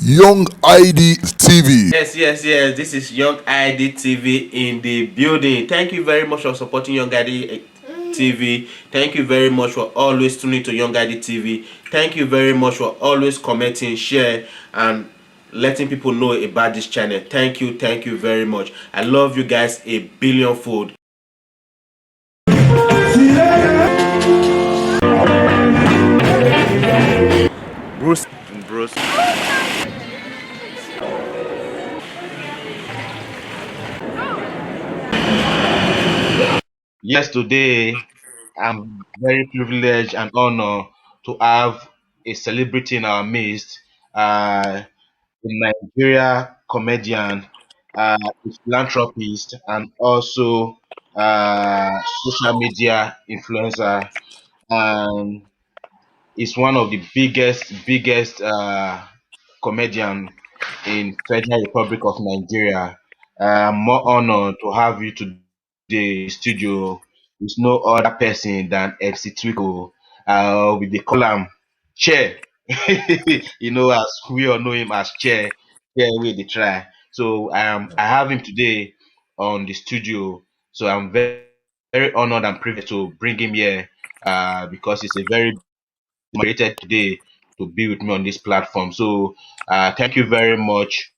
Young.i.d TV. Yes. This is Young.i.d TV in the building. Thank you very much for supporting Young.i.d TV. Thank you very much for always tuning to Young.i.d TV. Thank you very much for always commenting, share, and letting people know about this channel. Thank you very much. I love you guys a billion fold. Bruce. Bruce. Yes, today I'm very privileged and honored to have a celebrity in our midst, a Nigeria comedian, a philanthropist, and also social media influencer. And is one of the biggest comedian in Federal Republic of Nigeria. I'm more honored to have you today in the studio. It's no other person than MC Twinko. With the column Chair. As we all know him as Chair with the try. So I have him today on the studio. So I'm very honored and privileged to bring him here because he's a very moderated today to be with me on this platform. So thank you very much.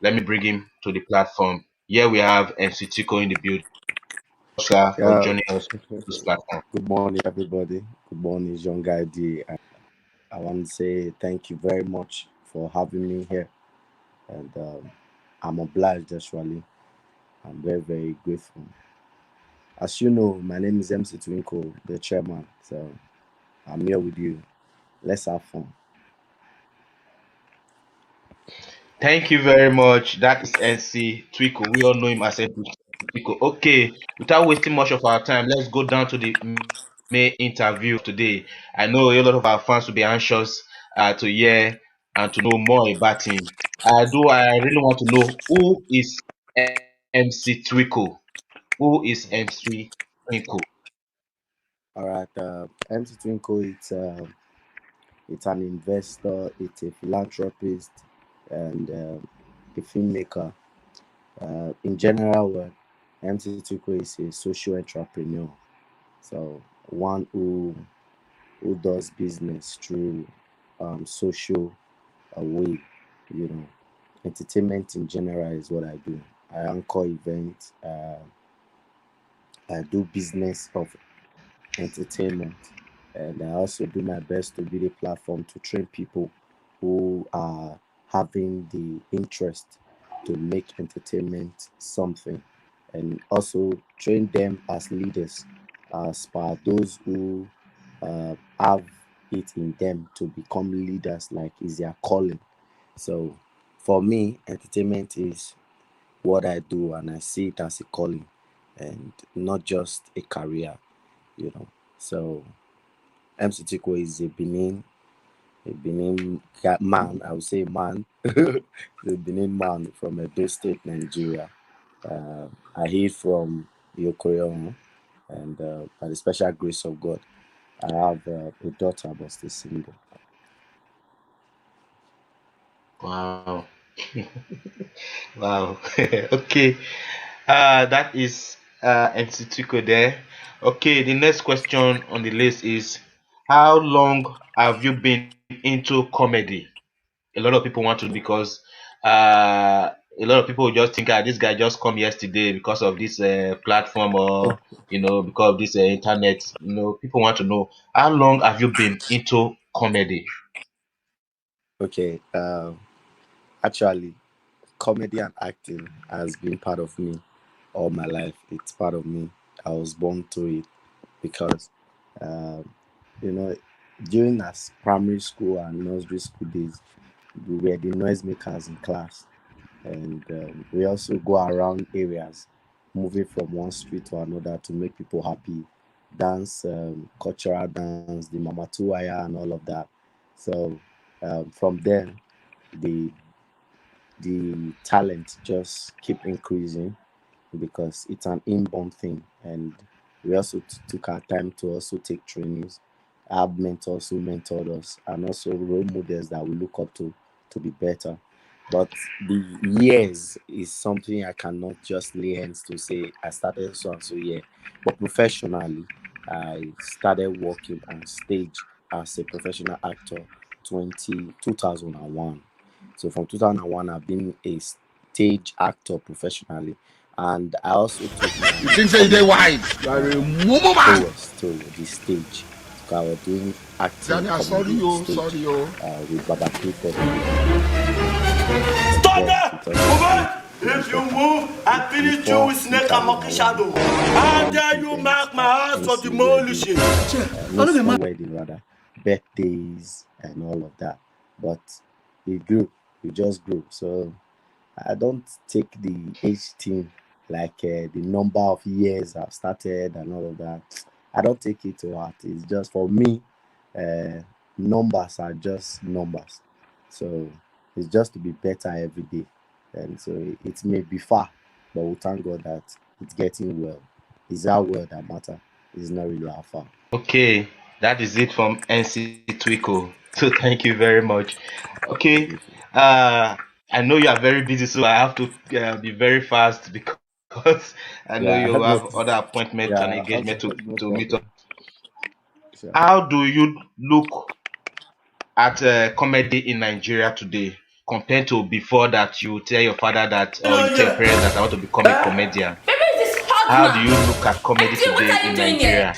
Let me bring him to the platform. Here we have MC Tico in the building. Sir, for Yeah, joining us on this platform. good morning, everybody. Good morning, Young.i.d. I want to say thank you very much for having me here, and I'm obliged. Actually, I'm very grateful. As you know, my name is Mcee Twinko, the chairman. So I'm here with you. Let's have fun. Thank you very much. That is NC Twiko. We all know him as NC Twiko. Okay, without wasting much of our time, let's go down to the main interview today. I know a lot of our fans will be anxious to hear and to know more about him. I really want to know who is MC Twiko? Who is MC Twinko? All right, MC Twinko, it's an investor, it's a philanthropist, and a filmmaker. In general, MC Twinko is a social entrepreneur. So one who does business through social way, you know. Entertainment in general is what I do. I anchor events. I do business of entertainment, and I also do my best to be the platform to train people who are having the interest to make entertainment something, and also train them as leaders, as per those who have it in them to become leaders, like is their calling. So for me, entertainment is what I do, and I see it as a calling and not just a career, you know. So MC Chikwe is a Benin man, I would say man, the Benin man from Edo State, Nigeria. I hail from Yokoyo, and by the special grace of God, I have a daughter but still single. Wow. Wow. Okay. That is MC Twiko there. Okay, the next question on the list is how long have you been into comedy? A lot of people want to know because a lot of people just think this guy just come yesterday because of this platform or because of this internet. People want to know how long have you been into comedy? Okay, actually, comedy and acting has been part of me all my life. It's part of me. I was born to it because, um, you know, during us primary school and nursery school days, we were the noisemakers in class, and we also go around areas, moving from one street to another to make people happy, dance, cultural dance, the Mama Tuaya, and all of that. So from there, the the talent just keep increasing because it's an inborn thing, and we also took our time to also take trainings, have mentors who mentored us, and also role models that we look up to to be better. But the years is something I cannot just lay hands to say I started so and so year. But professionally, I started working on stage as a professional actor 2001. So from 2001, I've been a stage actor professionally, and I also took You my think say they comedy wise? You are a mumu man. prowess to the stage. So I was doing acting Daniel, sorry comedy yo, stage sorry yo. with Baba Clifford and was blessed with opportunity to be If you better. move, I finish you Before with snake and monkey 2001, shadow. I How done dare you events mark my like house for MC wedding, demolition? MC wedding rather, birthdays and all of that. But it grew, it just grew. So I don't take the age thing like the number of years I've started and all of that. I don't take it to heart. It's just for me, uh, numbers are just numbers. So it's just to be better every day. And so it may be far, but we thank God that it's getting well. It's our well that matter. It's not really how far. Okay, that is it from NC Twinko. So thank you very much. Okay, uh, I know you are very busy, so I have to be very fast because I know Yeah, you no, have other appointments and yeah, engagement no to meet up. problem. Sure. How do you look at comedy in Nigeria today compared to before that you tell your father that You or know, you tell your yeah. parents that I want to become a comedian? Baby, this hot How do man. you look at comedy Auntie, what today are you in doing here? Nigeria?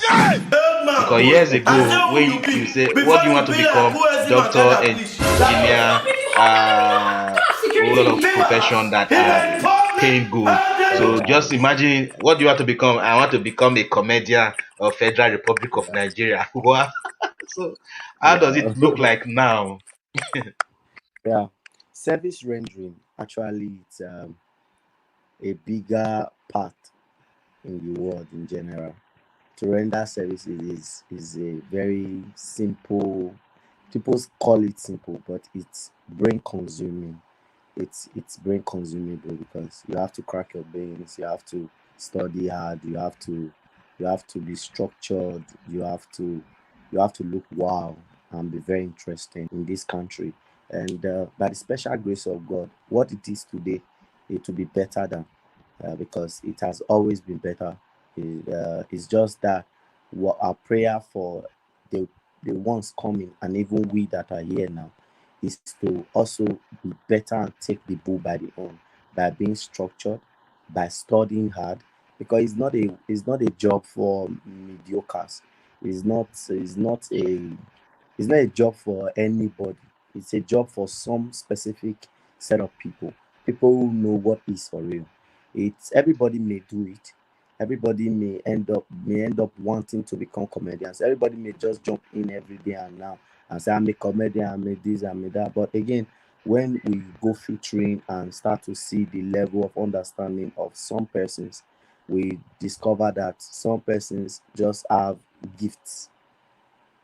Old man, Because years boy. I Okay. ago, say who when you you be say, what before do you you want to be like become? who is him and Doctor, gather police. Like, engineer, a whole lot of profession that in are a public, paying good. how dare All you? So just right. imagine, what do you want to become? I want to become a comedian of Federal Republic of Yeah. Nigeria. Wow. So how does it Yeah. look like now? Yeah. Service rendering actually it's a bigger part in the world in general. To render services is a very simple. People call it simple, but it's brain consuming. It's brain consumable because you have to crack your brains, you have to study hard, you have to be structured, you have to look wow and be very interesting in this country. And by the special grace of God, what it is today, it will be better than because it has always been better. It's just that what our prayer for the the ones coming and even we that are here now is to also be better and take the bull by the horn by being structured, by studying hard, because it's not a job for mediocres. It's not a job for anybody. It's a job for some specific set of people. People who know what is for real. It's everybody may do it. Everybody may end up wanting to become comedians. Everybody may just jump in every day and now and say I'm a comedian, I'm a this, I'm a that. But again, when we go filtering and start to see the level of understanding of some persons, we discover that some persons just have gifts.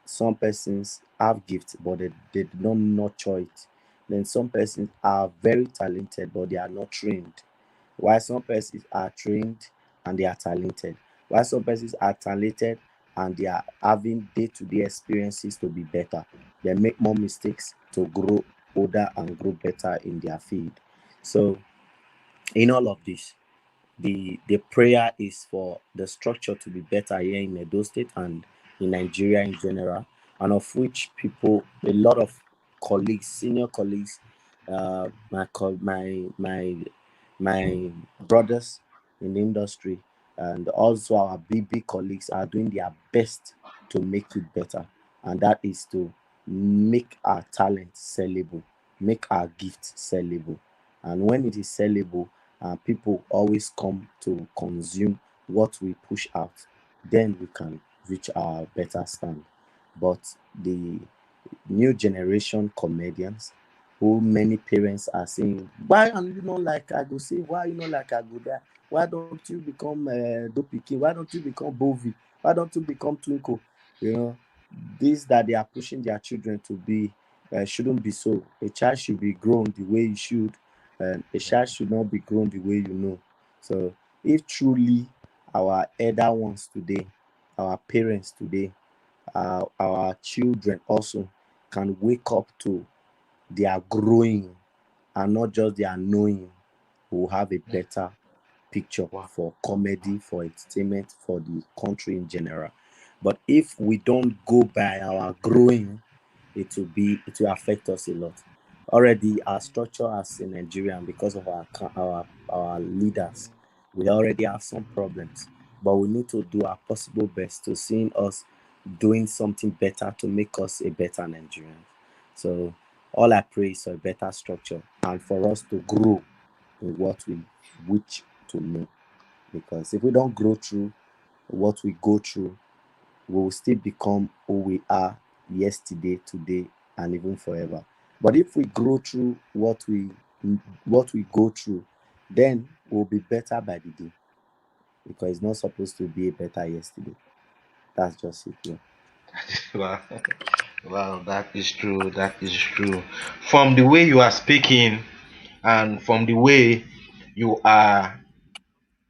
Some persons have gifts, but they do not nurture it. Then some persons are very talented, but they are not trained. While some persons are trained and they are talented. While some persons are talented and they are having day-to-day experiences to be better. They make more mistakes to grow older and grow better in their field. So in all of this, the prayer is for the structure to be better here in Edo State and in Nigeria in general, and of which people, a lot of colleagues, senior colleagues, my brothers in the industry, and also our BB colleagues are doing their best to make it better, and that is to make our talent sellable, make our gifts sellable, and when it is sellable people always come to consume what we push out, then we can reach our better stand. But the new generation comedians who many parents are saying, why are you not like I go say, why you not like I go there? Why don't you become Dopiki? Why don't you become Bovi? Why don't you become Twinko? You know, this that they are pushing their children to be shouldn't be so. A child should be grown the way he should, and a child should not be grown the way you know. So, if truly our elder ones today, our parents today, our children also can wake up to they are growing, and not just they are knowing, will have a better picture Wow. for comedy, for entertainment, for the country in general. But if we don't go by our growing, it will affect us a lot. Already, our structure as a Nigerian, because of our leaders, we already have some problems. But we need to do our possible best to seeing us doing something better to make us a better Nigerian. So all I pray is for a better structure and for us to grow in what we wish to know. Because if we don't grow through what we go through, we will still become who we are yesterday, today, and even forever. But if we grow through what we go through, then we'll be better by the day. Because it's not supposed to be a better yesterday. That's just it. Yeah. Wow. Wow, that is true. That is true. From the way you are speaking and from the way you are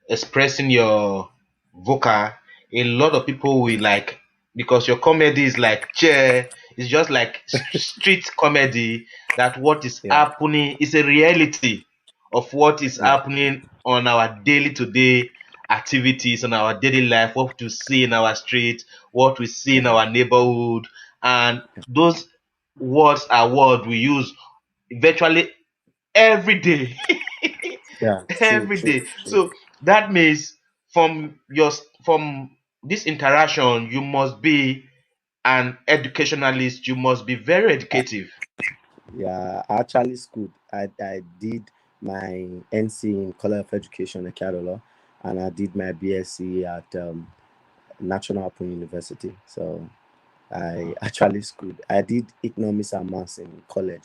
expressing your vocal, a lot of people will like, because your comedy is like chair, it's just like street comedy, that what is Yeah. happening is a reality of what is Yeah. happening on our daily to day activities, on our daily life, what we see in our street, what we see in Yeah. our neighborhood, and those words are words we use virtually every day. Yeah. True. Every True. day. True. So that means from this interaction, you must be an educationalist. You must be very educative. Yeah. I actually schooled. I did my NC in College of Education at Kerala, and I did my BSc at National Open University. So I Wow. actually schooled. I did economics and maths in college,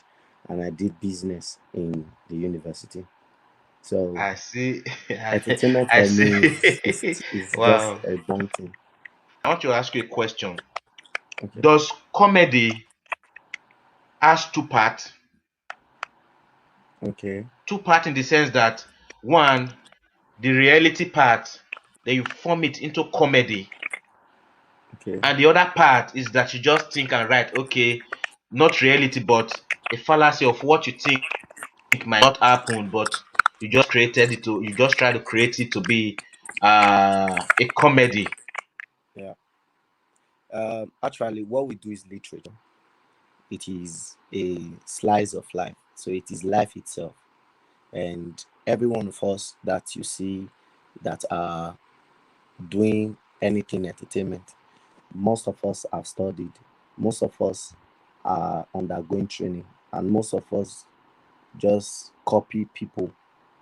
and I did business in the university. So I see. entertainment I for me see. is just Wow. a born thing. I want to ask you a question. Okay. Does comedy has two parts? Okay. Two parts in the sense that one, the reality part, then you form it into comedy. Okay. And the other part is that you just think and write, okay, not reality, but a fallacy of what you think might not happen, but you just try to create it to be a comedy. Yeah. Actually, what we do is literature. It is a slice of life. So it is life itself. And every one of us that you see that are doing anything entertainment, most of us have studied, most of us are undergoing training, and most of us just copy people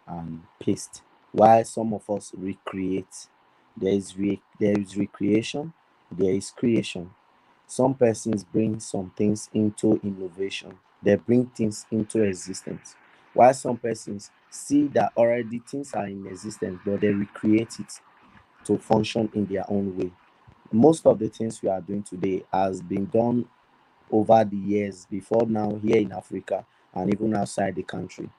and paste. While some of us recreate, there is recreation, there is creation. Some persons bring some things into innovation. They bring things into existence. While some persons see that already things are in existence, but they recreate it to function in their own way. Most of the things we are doing today has been done over the years before now here in Africa and even outside the country.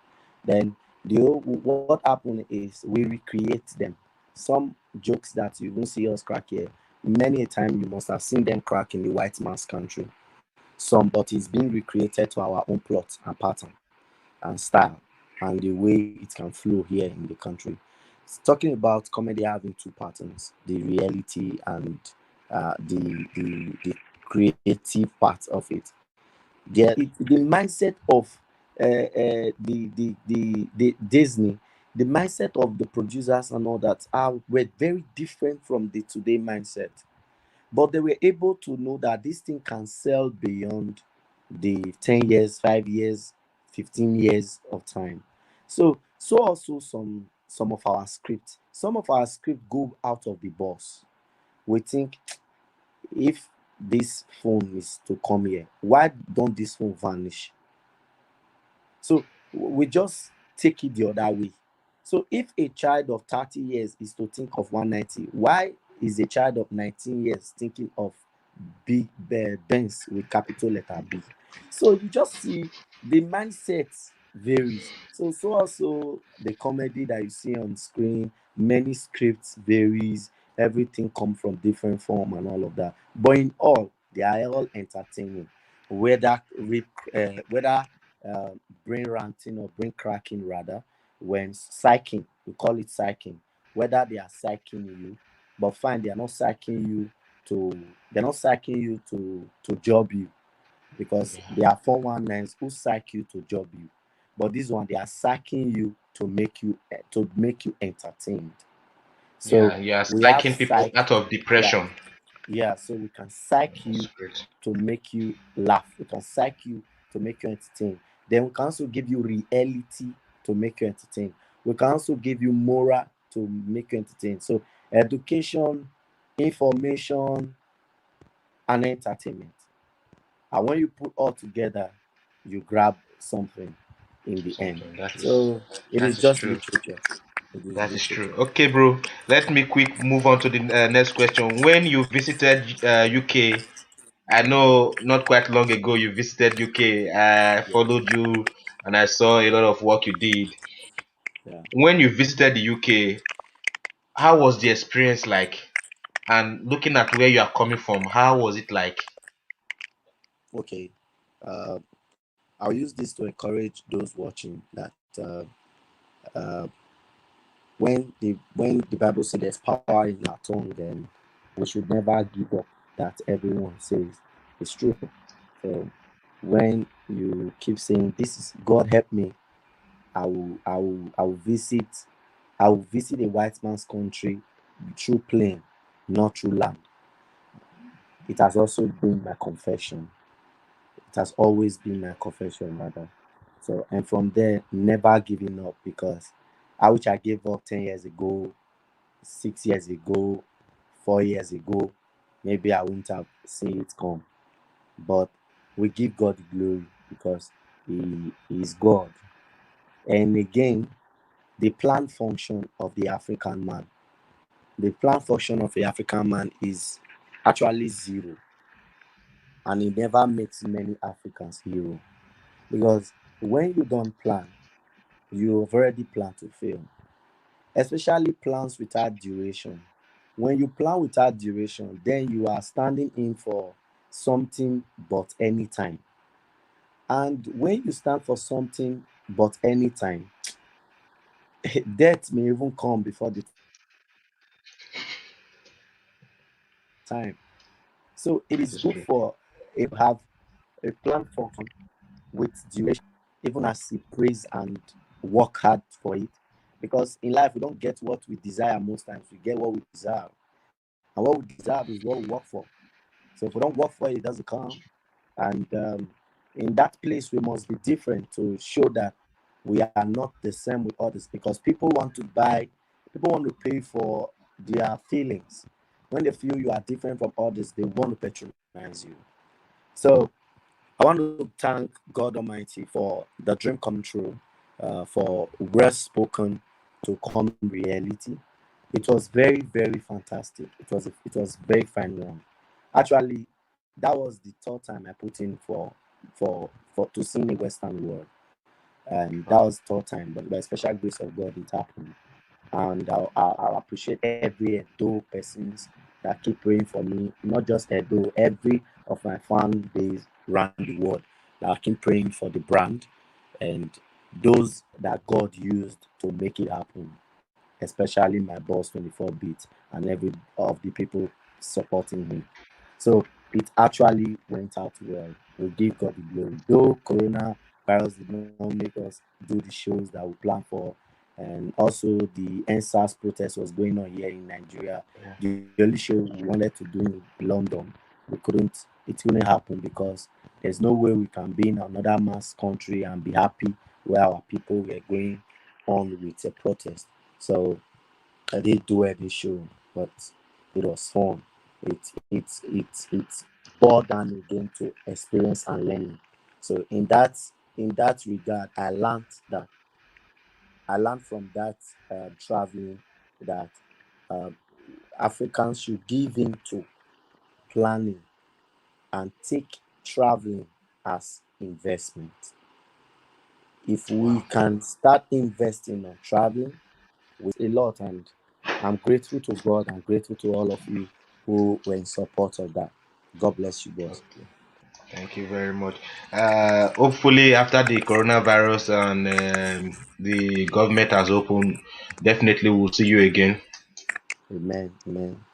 Then what happened is we recreate them. Some jokes that you won't see us crack here, many a time you must have seen them crack in the white man's country. Some, but it's been recreated to our own plot and pattern and style and the way it can flow here in the country. Talking about comedy having two patterns, the reality and the creative part of it. The mindset of the Disney, the mindset of the producers and all that are were very different from the today mindset. But they were able to know that this thing can sell beyond the 10 years, 5 years, 15 years of time. So also some of our scripts. Some of our script go out of the box. We think if this phone is to come here, why don't this phone vanish? So we just take it the other way. So if a child of 30 years is to think of 190, why is a child of 19 years thinking of big Benz with capital letter B? So you just see the mindset varies. So also the comedy that you see on screen, many scripts varies, everything come from different form and all of that. But in all, they are all entertaining. Whether uh, brain ranting or brain cracking rather, when psyching, we call it psyching, whether they are psyching you, but fine, they are not psyching you to, they're not psyching you to job you, because Yeah. there are 419s who psych you to job you, but this one they are psyching you to make you entertained. So Yeah, you are we have psyching people psych, out of yeah, depression. yeah. So we can psych That's you great. to make you laugh. We can psych you to make you entertain. Then we can also give you reality to make you entertain. We can also give you moral to make you entertain. So education, information, and entertainment. And when you put all together, you grab something in the end. Something So it is that is just true. literature. It is That is true. literature. Okay, bro. Let me quick move on to the next question. When you visited UK, I know not quite long ago you visited UK. I Yeah, followed you and I saw a lot of work you did. yeah. When you visited the UK, how was the experience like? And looking at where you are coming from, how was it like? Okay. Uh, I'll use this to encourage those watching that uh, when the Bible says there's power in our tongue, then we should never give up. That everyone says it's true. So when you keep saying, "This is God help me," I will visit. I will visit a white man's country through plane, not through land. It has also been my confession. It has always been my confession, rather. So, and from there, never giving up, because I wish I gave up 10 years ago, 6 years ago, 4 years ago. Maybe I wouldn't have seen it come. But we give God the glory because He is God. And again, the plant function of the African man. The plant function of the African man is actually zero, and it never makes many Africans hero, because when you don't plan, you've already planned to fail, especially plans without duration. When you plan without duration, then you are standing in for something but anytime. And when you stand for something but anytime, death may even come before the time. So it is good for a man That is to true. have a plan function with duration, even as he prays and work hard for it. Because in life, we don't get what we desire most times, we get what we deserve. And what we deserve is what we work for. So if we don't work for it, it doesn't come. And in that place, we must be different to show that we are not the same with others, because people want to pay for their feelings. When they feel you are different from others, they want to patronize you. So I want to thank God Almighty for the dream coming true, for words spoken to come reality. It was very, very fantastic. It was very fine one. Actually, that was the third time I put in for to sing the Western world, and that was third time. But by special grace of God, it happened. And I'll appreciate every Edo persons that keep praying for me, not just Edo, every of my fan base around the world that keep praying for the brand, and those that God used to make it happen, especially my boss 24 bit and every of the people supporting him. So it actually went out well. We give God the glory. Though Corona virus did not make us do the shows that we planned for, and also the NSAS protest was going on here in Nigeria. Yeah. The only show we wanted to do in London, we couldn't. It couldn't happen because there's no way we can be in another mass country and be happy where our people were going on with a protest. So I did do any show, but it was fun. It boiled down again to experience and learning. So in that regard, I learned from that traveling that uh, Africans should give into planning and take traveling as investment. If we Wow. can start investing on traveling, we a lot, and I'm grateful to God and grateful to all of you who were in support of that. God bless you, boss. Okay. Thank you very much. Hopefully, after the coronavirus and the government has opened, definitely we'll see you again. Amen. Amen.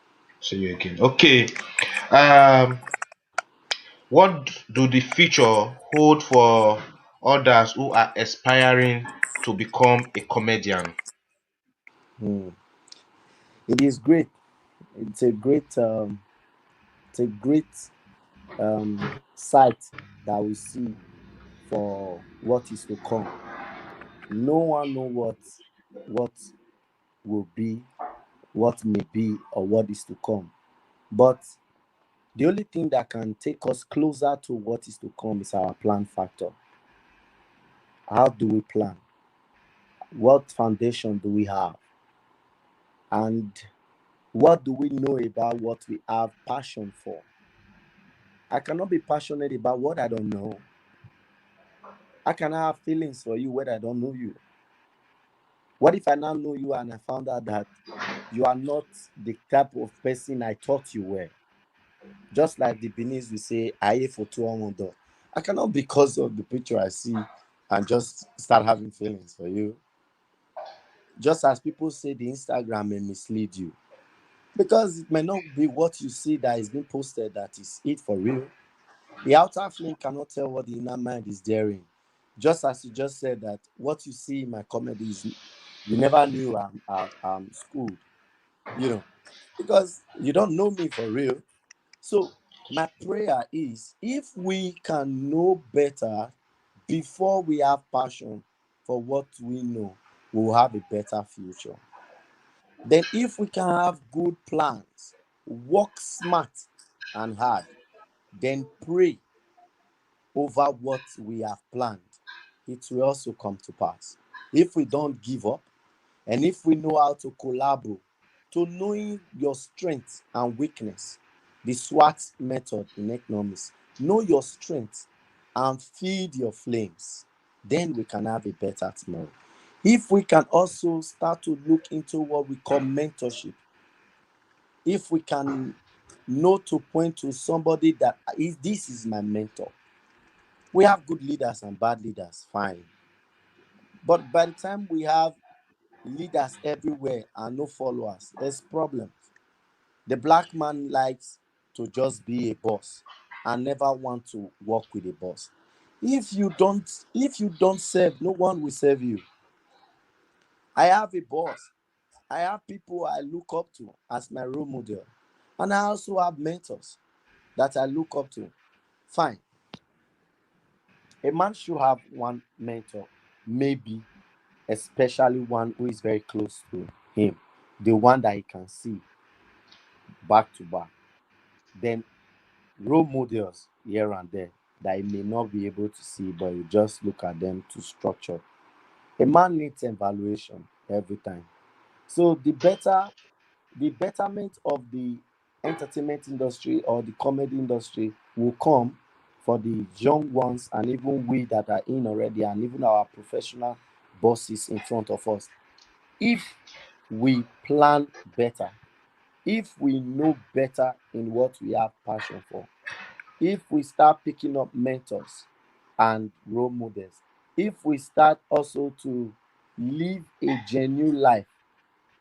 See you again. Okay. Um, what do the future hold for others who are aspiring to become a comedian? Hmm. It is great. It's a great it's a great sight that we see for what is to come. No one know what will be, what may be, or what is to come. But the only thing that can take us closer to what is to come is our plan factor. How do we plan? What foundation do we have? And what do we know about what we have passion for? I cannot be passionate about what I don't know. I cannot have feelings for you when I don't know you. What if I now know you and I found out that you are not the type of person I thought you were? Just like the Benin will say, "Aye for two on door." I cannot, because of the picture I see, and just start having feelings for you. Just as people say the Instagram may mislead you, because it may not be what you see that is being posted that is it for real. The outer flame cannot tell what the inner mind is daring. Just as you just said that what you see in my comedy is you never knew I'm schooled, you know, because you don't know me for real. So my prayer is if we can know better before we have passion for what we know, we'll have a better future. Then if we can have good plans, work smart and hard, then pray over what we have planned, it will also come to pass. If we don't give up, and if we know how to collaborate, to knowing your strength and weakness, the SWAT method in economics, know your strength and feed your flames, then we can have a better tomorrow. If we can also start to look into what we call mentorship, if we can know to point to somebody that is this is my mentor. We have good leaders and bad leaders, fine. But by the time we have leaders everywhere and no followers, there's problems. The black man likes to just be a boss and never want to work with a boss. If you don't serve, no one will serve you. I have a boss. I have people I look up to as my role model. And I also have mentors that I look up to. Fine. A man should have one mentor, maybe especially one who is very close to him, the one that he can see back to back. Then role models here and there that he may not be able to see, but you just look at them to structure. A man needs evaluation every time. So the betterment of the entertainment industry or the comedy industry will come for the young ones and even we that are in already and even our professional bosses in front of us. If we plan better, if we know better in what we have passion for, if we start picking up mentors and role models, if we start also to live a genuine life,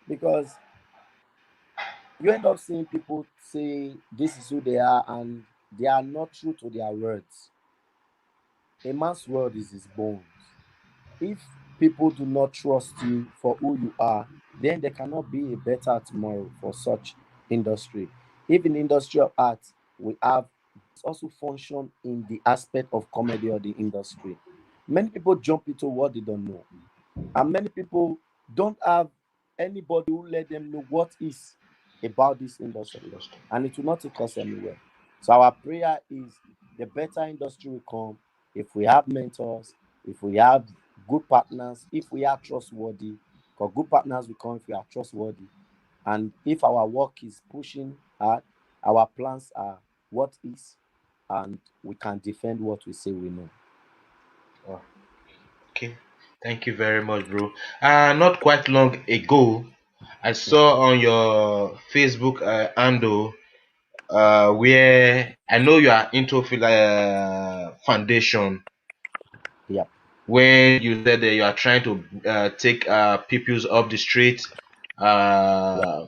because you end up seeing people say this is who they are and they are not true to their words. A man's word is his bones. If people do not trust you for who you are, then there cannot be a better tomorrow for such industry. If in the industry of art, we have also function in the aspect of comedy or the industry. Many people jump into what they don't know. And many people don't have anybody who let them know what is about this industry. And it will not take us anywhere. So our prayer is the better industry will come if we have mentors, if we have good partners, if we are trustworthy. Because good partners will come if we are trustworthy. And if our work is pushing hard, our plans are what is, and we can defend what we say we know. Oh, okay. Thank you very much, bro. Not quite long ago, I saw on your Facebook handle where I know you are into foundation, Yep. when you said that you are trying to take pupils off the street, Yep. uh,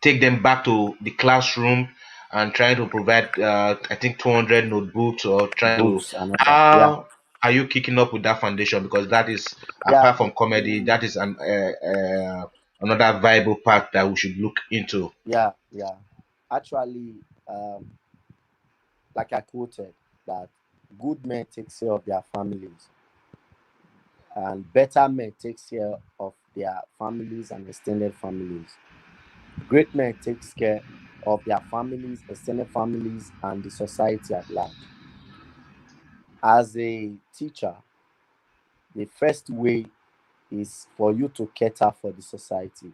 take them back to the classroom, and trying to provide, I think, 200 notebooks, or trying to. Books and all that. Yeah. How are you kicking up with that foundation? Because that is, Yeah. apart from comedy, that is another viable path that we should look into. Yeah. Yeah. Actually, um, like I quoted, that good men take care of their families, and better men take care of their families and extended families. Great men takes care of their families, extended families, and the society at large. As a teacher, the first way is for you to cater for the society,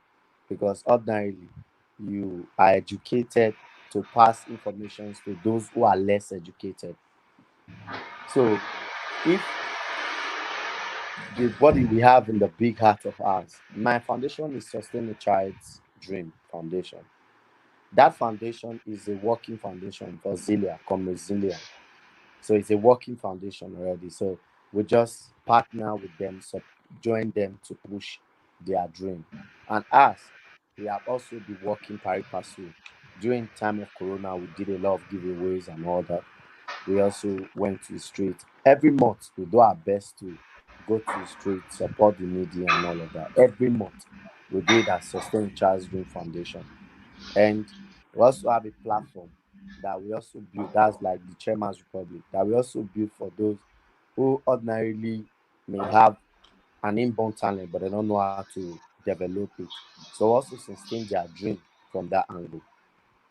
because ordinarily you are educated to pass information to those who are less educated. So if the body we have in the big heart of ours, my foundation is Sustain a Child's Dream Foundation. That foundation is a working foundation for Zilia, come Zilia. So it's a working foundation already. So we just partner with them, so join them to push their dream. And us, we have also been working pari passu. During time of Corona, we did a lot of giveaways and all that. We also went to the street. Every month, we do our best to go to the street, support the needy and all of that. Every month, we do it at Sustain Child's Dream Foundation. And we also have a platform that we also build. That's like the Chairman's Republic that we also build for those who ordinarily may have an inborn talent, but they don't know how to develop it. So also sustain their dream from that angle.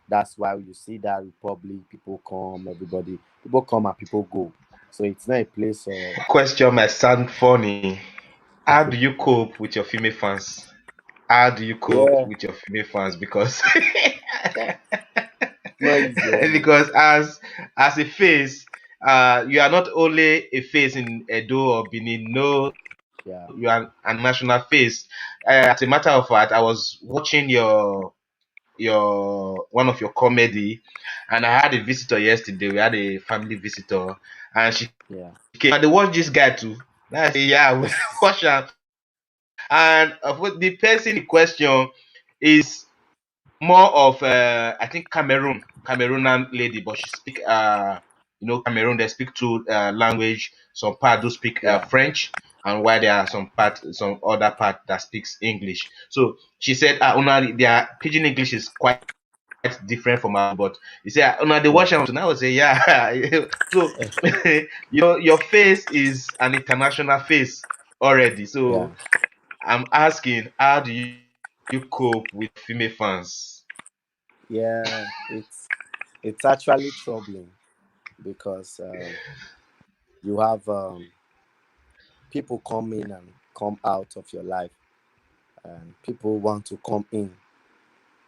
That's why you see that Republic, people come, everybody, people come and people go. So it's not a place of Question might sound funny. How do you cope with your female fans? How do you cope yeah, with your female fans? Because it's not easy. Oh. because as a face, you are not only a face in Edo or Benin. No, Yeah, you are a national face. As a matter of fact, I was watching your one of your comedy, and I had a visitor yesterday. We had a family visitor, and she yeah, came. And they watch this guy too. And I say, yeah, we watch him. And the person in question is more of I think Cameroonian lady, but she speak Cameroon, they speak two language. Some part do speak yeah, French, and while there are some other part that speaks English. So she said, their pidgin English is quite different from our, but you say, they yeah, watch them. So now I would say, yeah. So your face is an international face already. yeah. So I'm asking, how do you cope with female fans? Yeah, it's actually troubling because you have people come in and come out of your life, and people want to come in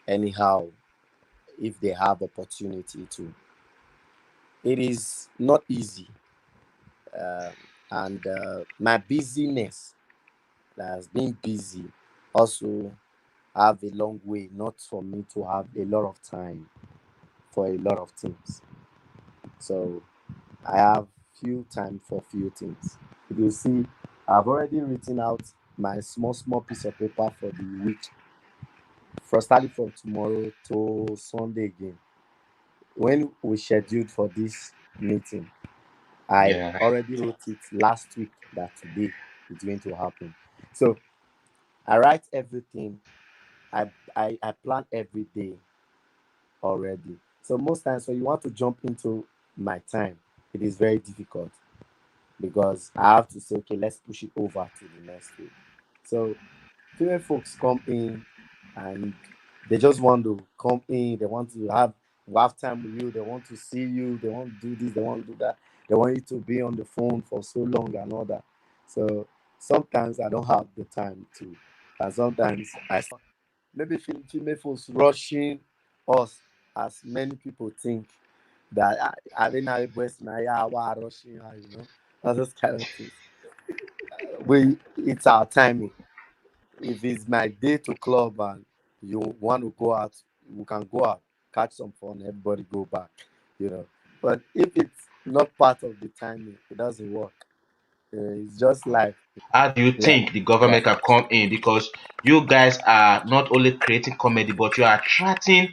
anyhow if they have opportunity to. It is not easy, uh, and my busyness, as being busy, also have a long way not for me to have a lot of time for a lot of things. So I have few time for few things. If you see, I've already written out my small piece of paper for the week, for starting from tomorrow to Sunday again. When we scheduled for this meeting, I Yeah. already wrote it last week that today it's going to happen. So I write everything. I plan every day already. So most times when you want to jump into my time, it is very difficult because I have to say, okay, let's push it over to the next week. So female folks come in and they just want to come in, they want to have time with you, they want to see you, they want to do this, they want to do that, they want you to be on the phone for so long and all that. So sometimes I don't have the time to, and sometimes maybe female folks rushing us as many people think that I didn't have a breast now, yeah, why rushing her, all those kind of things. It's our timing. If it's my day to club and you want to go out, we can go out. catch some fun, everybody go back, you know. But if it's not part of the timing, it doesn't work. It's just life. How do you Yeah, think the yeah, government can come in? Because you guys are not only creating comedy, but you are attracting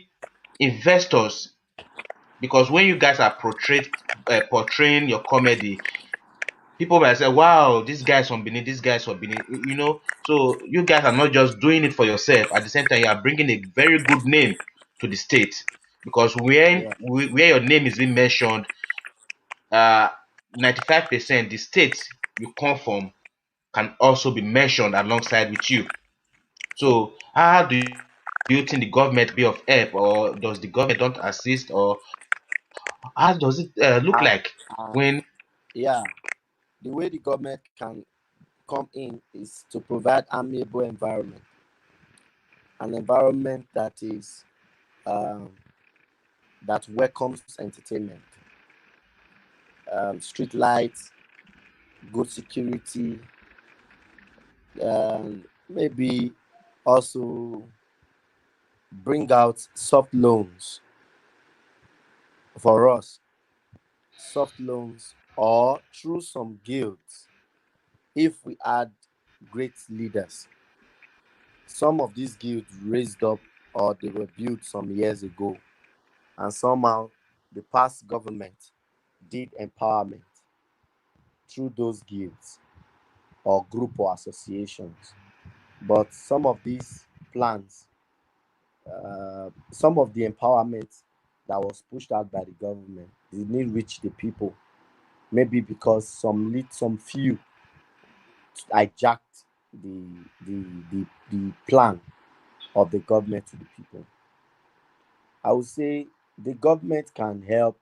investors. Because when you guys are portraying your comedy, people might say, "Wow, this guy's from Benin. This guy's from Benin." You know, so you guys are not just doing it for yourself. At the same time, you are bringing a very good name to the state. Because yeah. where your name is being mentioned, 95% the state you come from can also be mentioned alongside with you. True. So how do you think the government be of help, or does the government don't assist, or how does it look like Uh, uh, when yeah, the way the government can come in is to provide amiable environment, an environment um, that welcomes entertainment, street lights, good security, maybe also bring out soft loans for us, soft loans, or through some guilds. If we add great leaders, some of these guilds raised up or they were built some years ago, and somehow the past government did empowerment through those guilds or group or associations. But some of these plans, some of the empowerment that was pushed out by the government didn't reach the people. Maybe because some few hijacked the the the plan of the government to the people. I would say the government can help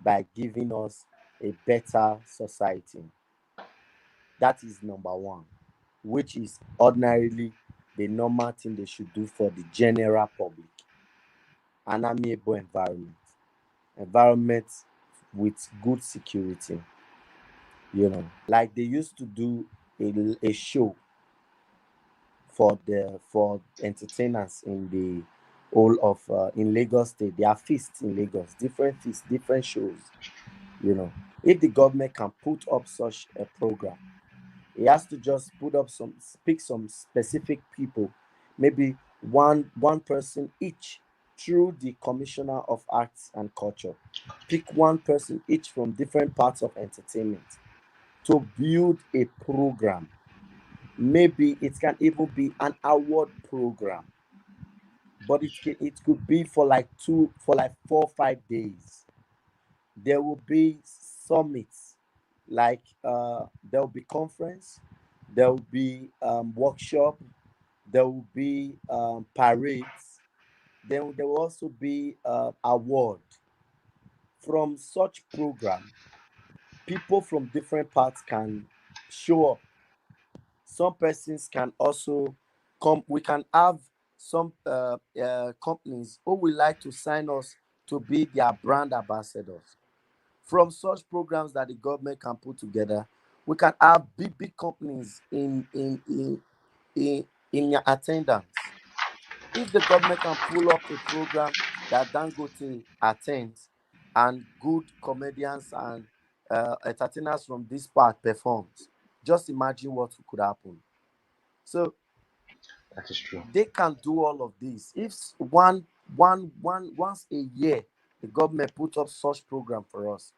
by giving us a better society. That is number one, which is ordinarily the normal thing they should do for the general public. An amiable environment with good security, like they used to do a show for entertainers in the whole of in Lagos State. There are feasts in Lagos, different feasts, different shows. If the government can put up such a program, he has to just put up pick some specific people, maybe one person each through the Commissioner of Arts and Culture. Pick one person each from different parts of entertainment to build a program. Maybe it can even be an award program, but it could be for like 4 5 days. There will be summits, like there will be conference, there will be workshop, there will be parades, then there will also be award. From such program, people from different parts can show up. Some persons can also come. We can have some companies who would like to sign us to be their brand ambassadors. From such programs that the government can put together, we can have big companies in your attendance. If the government can pull up a program that Dangote attends and good comedians and entertainers from this part performs, just imagine what could happen. So that is true? they can do all of this. If once a year the government put up such program for us,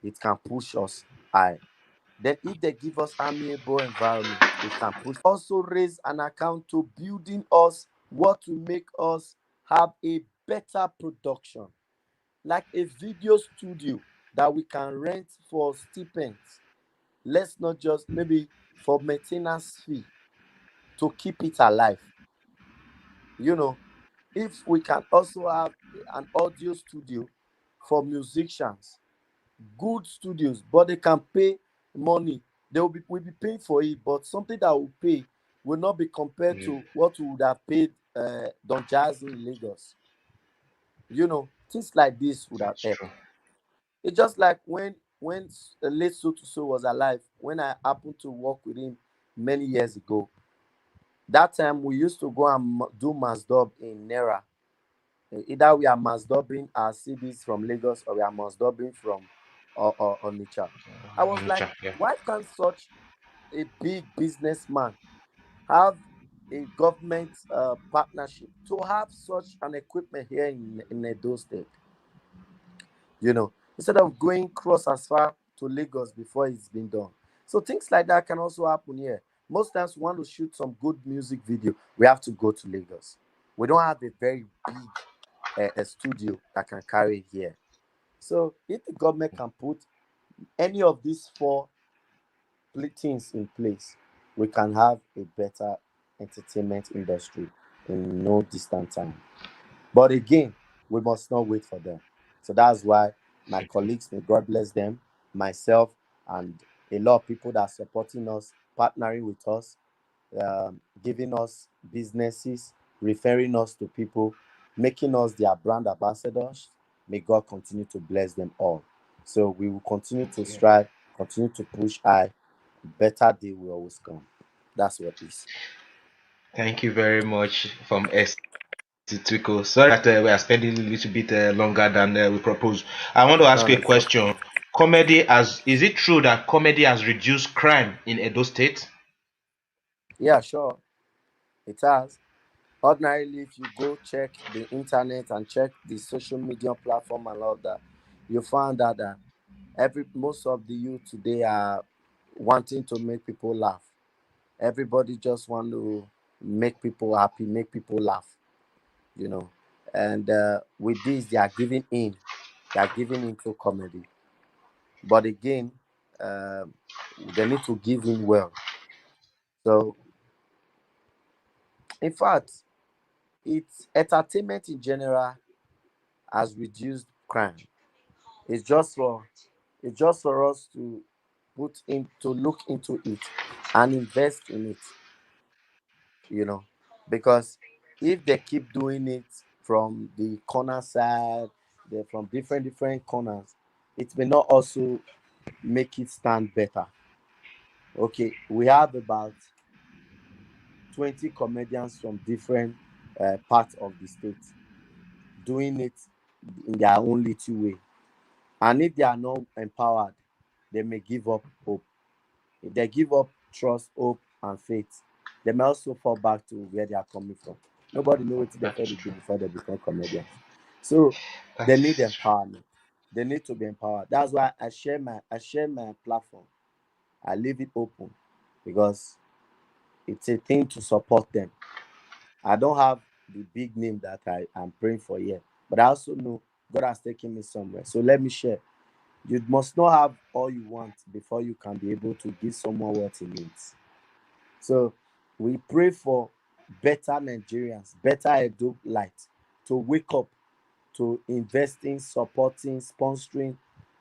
it can push us high. Then if they give us amiable environment, it can push also raise an account to building us what will make us have a better production, like a video studio that we can rent for stipends. Let's not just maybe for maintenance fee to keep it alive. you know if we can also have an audio studio for musicians, good studios, but they can pay money. We'll be paying for it, but something that will pay will not be compared Mm, to what we would have paid Don Jazzy in Lagos. Things like this would have that's helped. true. It's just like when late So was alive, when I happened to work with him many years ago. That time we used to go and do Mazdub in Nera. Either we are mass dubbing our CDs from Lagos or we are mass dubbing from or Onitsha. I was like, Yeah. why can't such a big businessman have a government partnership to have such an equipment here in Edo State? Instead of going cross as far to Lagos before it's been done. So things like that can also happen here. Most times, we want to shoot some good music video, we have to go to Lagos. We don't have a very big a studio that can carry it here. So if the government can put any of these four things in place, we can have a better entertainment industry in no distant time. But again, we must not wait for them. So that's why my Okay. colleagues, may God bless them, myself, and a lot of people that are supporting us, partnering with us, giving us businesses, referring us to people, making us their brand ambassadors. May God continue to bless them all. So we will continue to Yeah. strive, continue to push high. Better day will always come. That's what it is. Thank you very much from Twiko. Sorry that we are spending a little bit longer than we proposed. I want to No, ask you no, a it's okay. question. Is it true that comedy has reduced crime in Edo State? Yeah, sure. It has. Ordinarily, if you go check the internet and check the social media platform and all that, you find out that every most of the youth today are wanting to make people laugh. Everybody just want to make people happy, make people laugh, you know. And with this, they are giving into comedy. But again, um they need to give in well. So, in fact, it's entertainment in general has reduced crime. It's just for us to look into it and invest in it, you know, because if they keep doing it from the corner side, they from different corners, it may not also make it stand better. Okay, we have about 20 comedians from different parts of the state doing it in their own little way, and if they are not empowered, they may give up hope. If they give up trust, hope, and faith, they may also fall back to where they are coming from. Nobody knows what they That's first do true. before they become comedians. So they need That's true. empowerment. They need to be empowered. That's why I share my platform. I leave it open because it's a thing to support them. I don't have the big name that I am praying for here, but I also know God has taken me somewhere. So let me share. You must not have all you want before you can be able to give someone what he needs. So we pray for better Nigerians, better Edo light to wake up to investing, supporting, sponsoring,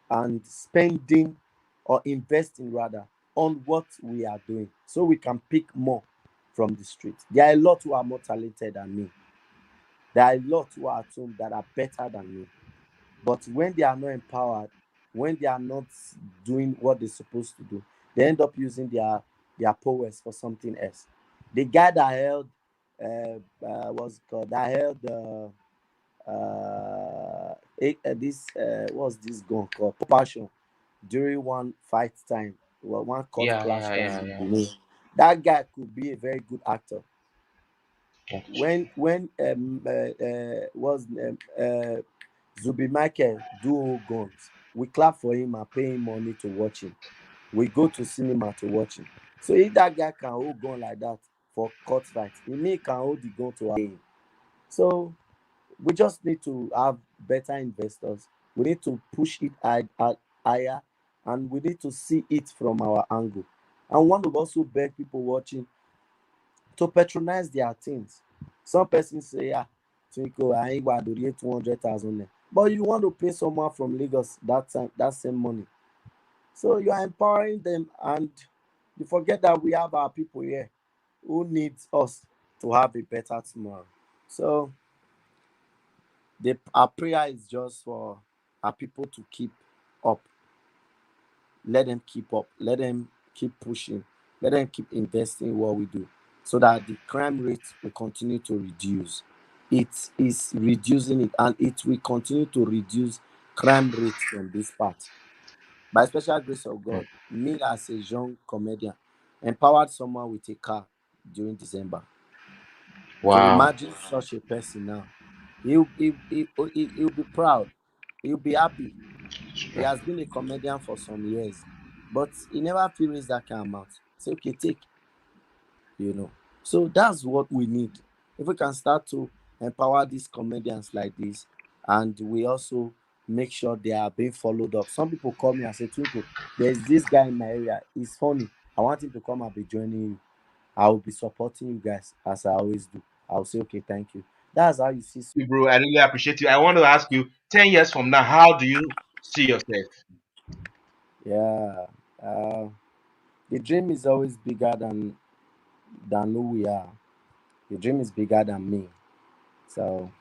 and spending or investing rather on what we are doing so we can pick more from the street. There are a lot who are more talented than me. There are a lot who are at home that are better than me. But when they are not empowered, when they are not doing what they're supposed to do, they end up using their powers for something else. The guy that held what's it called? That held this what's this gun called? Passion during one fight time, well, one court Yeah, clash yeah, time yeah, in yeah. Benin. That guy could be a very good actor. That's true. When was Zubi Michael do guns, we clap for him and pay him money to watch him. We go to cinema to watch him. So if that guy can hold gun like that for court fight, he may can hold the gun to our game. So we just need to have better investors. We need to push it higher, and we need to see it from our angle. And want to also beg people watching to patronize their things. Some persons say, ah, Twinko, I ain't going to donate 200,000. But you want to pay someone from Lagos that time, that same money. So you are empowering them, and you forget that we have our people here who needs us to have a better tomorrow. So our prayer is just for our people to keep up. Let them keep up. Let them keep pushing. Let them keep investing in what we do so that the crime rate will continue to reduce. it is reducing it, and it will continue to reduce crime rates from this part. By special grace of Hmm. God, me as a young comedian empowered someone with a car during December. So Wow. imagine such a person now. He'll be proud. He'll be happy. He has been a comedian for some years, but he never feels that kind of amount. Say, okay, take, you know. So that's what we need. If we can start to empower these comedians like this, and we also make sure they are being followed up. Some people call me and say, Twinkle, there's this guy in my area. He's funny. I want him to come and be joining you. I will be supporting you guys as I always do. I'll say, okay, thank you. That's how you see. You, bro, I really appreciate you. I want to ask you, 10 years from now, how do you see yourself? Yeah. Uh, the dream is always bigger than who we are. The dream is bigger than me. So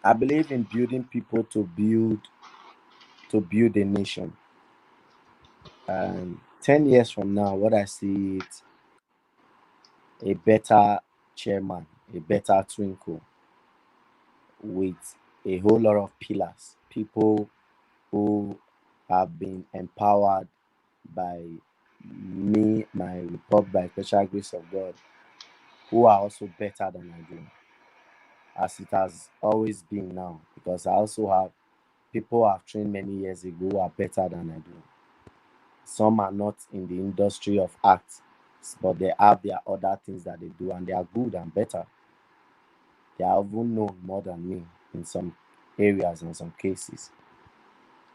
I believe in building people to build a nation. 10 years from now, what I see it a better chairman, a better twinkle with a whole lot of pillars. People who have been empowered by me, my report by special grace of God, who are also better than I do, as it has always been now. Because I also have people I've trained many years ago who are better than I do. Some are not in the industry of arts, but they have their other things that they do, and they are good and better. They are even known more than me in some areas and some cases.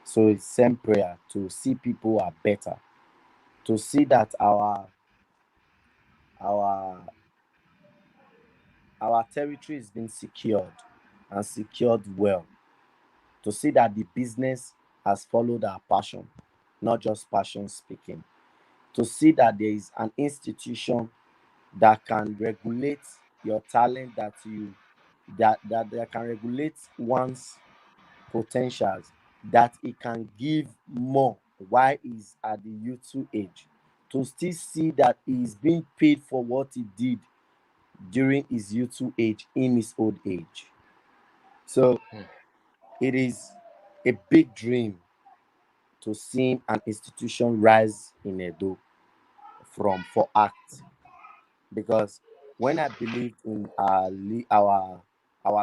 So it's same prayer to see people who are better, to see that our our territory is being secured and secured well, to see that the business has followed our passion, not just passion speaking, to see that there is an institution that can regulate your talent, that can regulate one's potentials, that it can give more while he's at the youthful age, to still see that he is being paid for what he did during his youthful age in his old age. So it is a big dream to see an institution rise in Edo from for art, because when I believed in our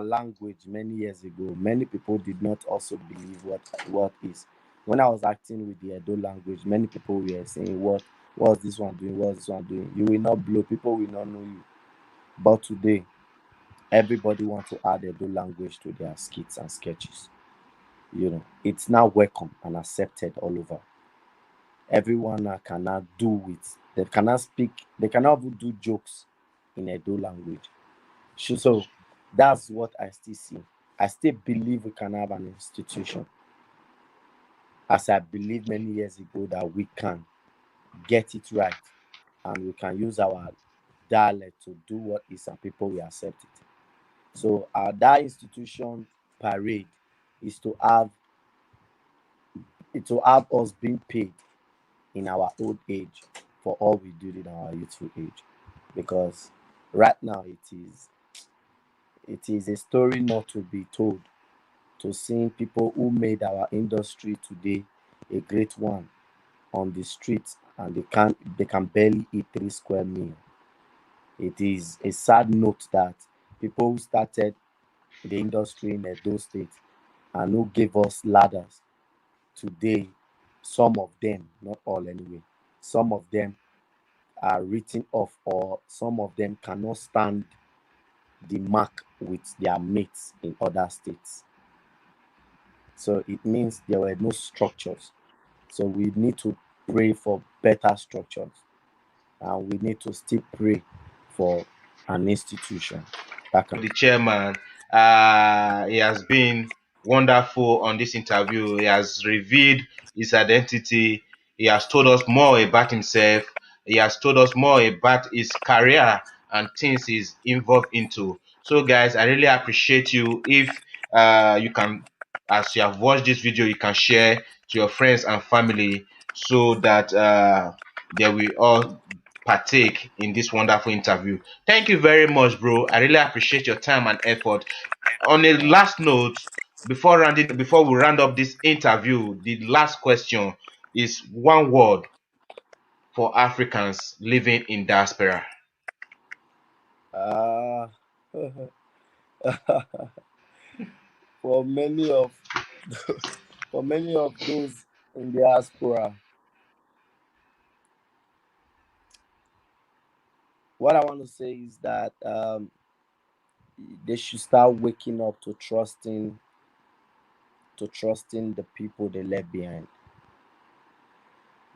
language many years ago, many people did not also believe what is. When I was acting with the Edo language, many people were saying, what's this one doing? What's this one doing? You will not blow, people will not know you. But today, everybody wants to add Edo language to their skits and sketches. It's now welcome and accepted all over. Everyone now cannot do it. They cannot speak, they cannot even do jokes in Edo language. So that's what I still see. I still believe we can have an institution, as I believe many years ago that we can get it right, and we can use our dialect to do what is, and people will accept it. So that institution parade is to have us being paid in our old age for all we did in our youthful age, because right now it is a story not to be told, to seeing people who made our industry today a great one on the streets, and they can barely eat 3 square meal. It is a sad note that people who started the industry in those states and who gave us ladders today, some of them, not all anyway, some of them are written off, or some of them cannot stand the mark with their mates in other states. So it means there were no structures. So we need to pray for better structures, and we need to still pray for an institution that can. The chairman. He has been wonderful on this interview. He has revealed his identity. He has told us more about himself. He has told us more about his career and things he's involved into. So, guys, I really appreciate you. If you can, as you have watched this video, you can share to your friends and family so that they will all partake in this wonderful interview. Thank you very much, bro. I really appreciate your time and effort. On a last note, before we round up this interview, the last question is one word for Africans living in diaspora. Uh, for many of for many of those in the diaspora, what I want to say is that they should start waking up to trusting the people they left behind.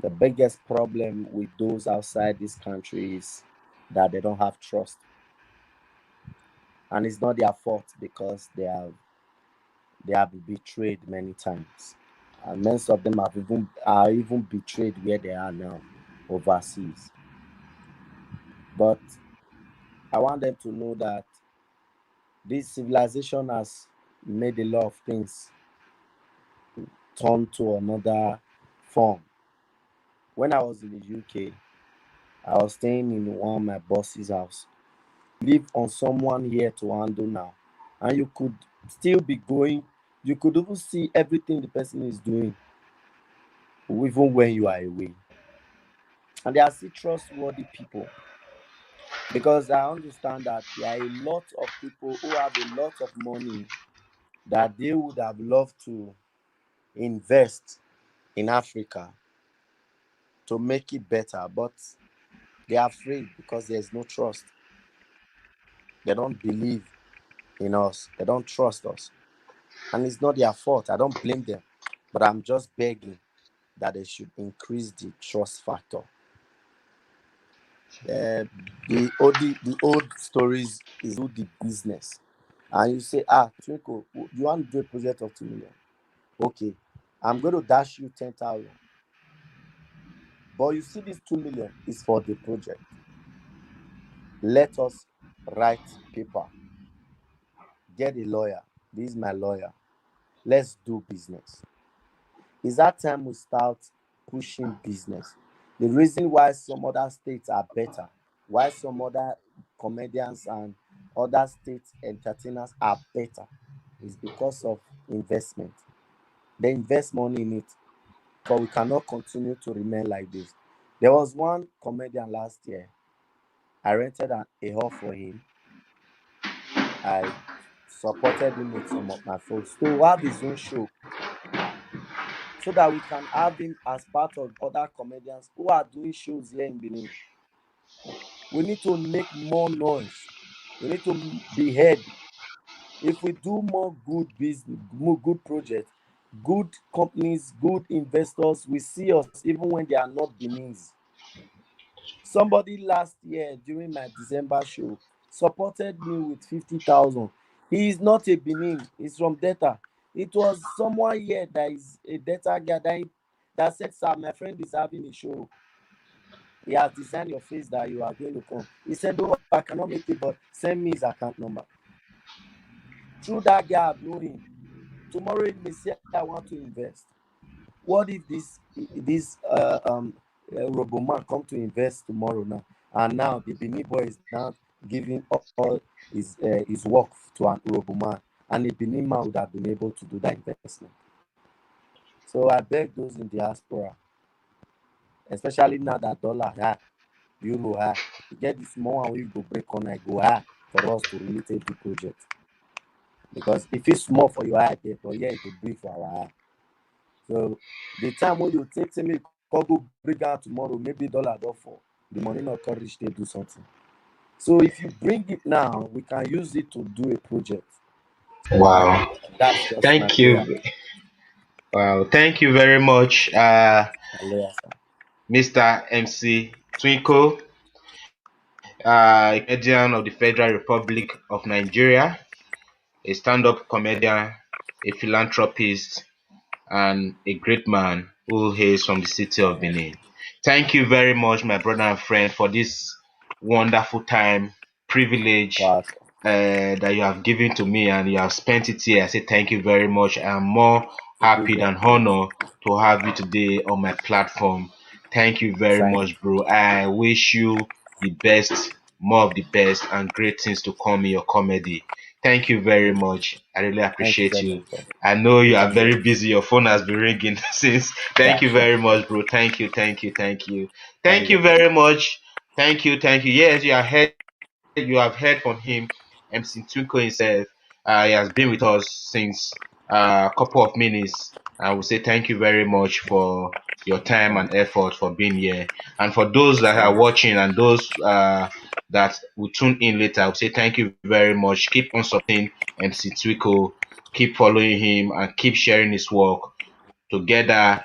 The biggest problem with those outside this country is that they don't have trust, and it's not their fault because they have been betrayed many times, and most of them are even betrayed where they are now, overseas. But I want them to know that this civilization has made a lot of things turn to another form. When I was in the UK, I was staying in one of my boss's house. Live on someone here to handle now, and you could still be going. You could even see everything the person is doing, even when you are away. And they are still trustworthy people, because I understand that there are a lot of people who have a lot of money that they would have loved to invest in Africa to make it better, but they are afraid because there's no trust. They don't believe in us. They don't trust us. And it's not their fault. I don't blame them. But I'm just begging that they should increase the trust factor. The old stories is do the business. And you say, Twinko, you want to do a project of 2 million? Okay, I'm going to dash you 10,000. But you see, this 2 million is for the project. Let us write paper, get a lawyer. This is my lawyer. Let's do business. Is that time we start pushing business. The reason why some other states are better, why some other comedians and other state entertainers are better, is because of investment. They invest money in it, because we cannot continue to remain like this. There was one comedian last year. I rented a hall for him. I supported him with some of my folks to have his own show, so that we can have him as part of other comedians who are doing shows here in Benin. We need to make more noise. We need to be heard. If we do more good business, more good projects, good companies, good investors will see us even when they are not Benin's. Somebody last year during my December show supported me with 50,000. He is not a Benin, he's from Delta. It was someone here that is a Delta guy that said, Sir, my friend is having a show. He has designed your face that you are going to come. He said, "Oh, I cannot make it, but send me his account number." Through that guy, I've known him. Tomorrow he may say, "I want to invest." What if this Roboman come to invest tomorrow now, and now the Benin boy is now giving all his work to an Roboman, and the Benin man would have been able to do that investment. So I beg those in diaspora, especially now that dollar high, euro high, to get the small one wey you go break on, I go high for us to really take the project. Because if it's small for your eye there, but yeah, it go big for our eye. So the time when you take say make you go bring out tomorrow, maybe dollar don fall, the money not come reach there do something. So if you bring it now, we can use it to do a project. And Wow. that's just my Thank prayer. you. Wow. Thank you very much, Hallelujah, sir. Mr. MC Twinko, a comedian of the Federal Republic of Nigeria, a stand-up comedian, a philanthropist, and a great man who hails from the city of Benin. Thank you very much, my brother and friend, for this wonderful time, privilege Wow, sir. that you have given to me and you have spent it here. I say thank you very much. I'm more It's a happy privilege. than honored to have you today on my platform. Thank you very Sign. much, bro. I wish you the best, more of the best, and great things to come in your comedy. Thank you very much. I really Thank you appreciate so you. much, bro. I know you are Thank you. very busy. Your phone has been ringing since. Thank Yeah, you sure. very much, bro. Thank you, thank you, thank you. Thank Thank you you. very much. Thank you, thank you. Yes, you have heard from him, MC Twinko himself. He has been with us since a couple of minutes. I will say thank you very much for your time Thank and effort for being here. And for those you that so are much. watching and those that will tune in later, I will say thank you very much. Keep on supporting MC Twinko, keep following him, and keep sharing his work. Together,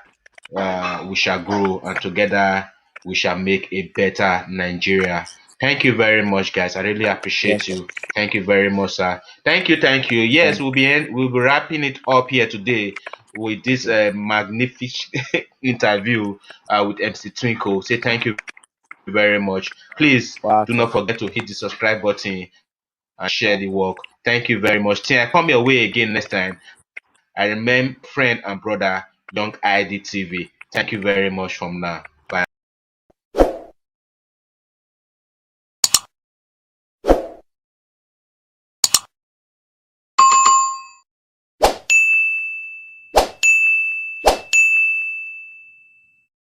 we shall grow, and together we shall make a better Nigeria. Thank you very much, guys. I really Yes, appreciate sir. you. Thank you very much, sir. Thank you, thank you. Yes, Thank we'll be wrapping it up here today with this you. magnificent interview with MC Twinkle. Say thank you very much. Please Wow, do sir. not forget to hit the subscribe button and share the work. Thank you very much. Till I come your way again next time, I remain friend and brother Young.i.d TV. Thank you very much from now.